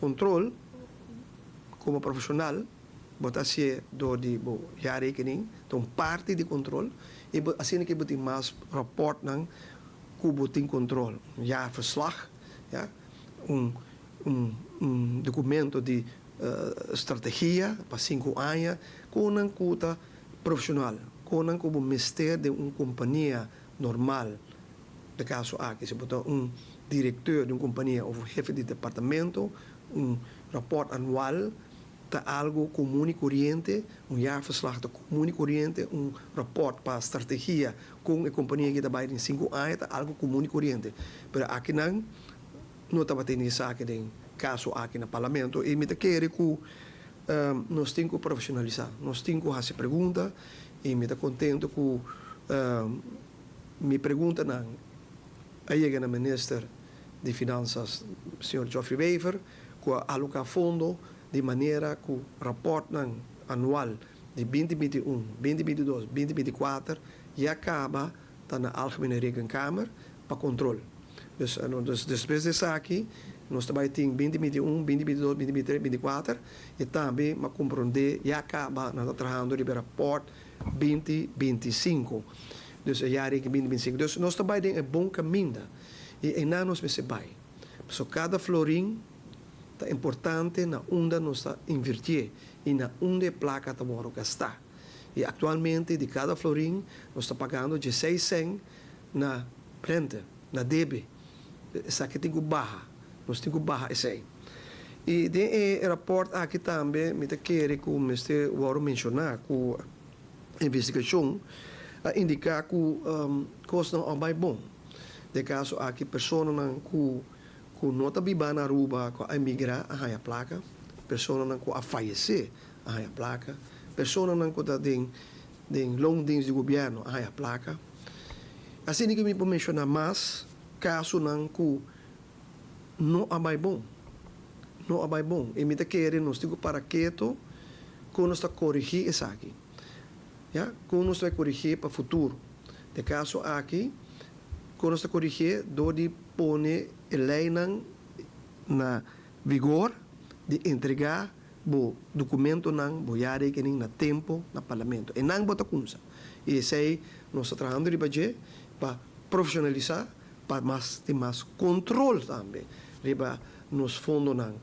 control como profissional, bota se do de bo jaarrekening, então parte de controle, e assim que botem mais rapport ng kubuting control, jaarverslag, ja, um documento de estratégia para 5 anos, com een kuta profissional, com een kubo mister de uma companhia normal, de caso aqui, se botar diretor de uma companhia ou chefe de departamento, rapport anual, tá algo comum e corrente, jaarverslag comum e corrente, rapport para estratégia com a companhia que trabalha em 5 anos, tá algo comum e corrente. Mas aqui não estava tendo isso aqui em caso aqui no parlamento, e me quer que nós temos que profissionalizar, nós temos que fazer pergunta, e me contento que me pergunta não, aí é o ministro de Finanças, o senhor Geoffrey Wever, que alocar fundo de maneira que o rapport anual de 2021, 2022, 2024 já acaba na Algemene Rekenkamer para controle. Dus depois disso aqui, nós também temos 2021, 2022, 2023, 2024 e também para compreender já acaba trabalhando de rapport 2025. Dus jaar 2025. Dus nós também temos um bom caminho e na nós se vai. So cada florim é importante na onde nós está invertir e na onde placa está morando gastar. E atualmente de cada florim nós está pagando de 6 cents na renta, na DB. Essa aqui tem que barra, nós temos que barra esse aí. E de rapport aqui também me quer que o mestre vou mencionar com investigação indicar que coisa não é mais bom. De caso aqui pessoa não que nota biba na Aruba que a emigrar a placa, pessoa não que a falecer a placa, pessoa não que tem long dienst de governo a placa. Assim que me pode mencionar mais caso não que não é mais bom, não é mais bom. E me quer nós temos para quieto que nós está corrigir isso aqui. Ja, como nós vai corrigir para o futuro. De caso aqui, como nós está corrigir, do de pôr a lei na vigor de entregar o documento não boiare que nem na tempo na parlamento. E não bota coisa. E esse aí nós está trabalhando de budget para profissionalizar, para ter mais controle também, para nos fundos não.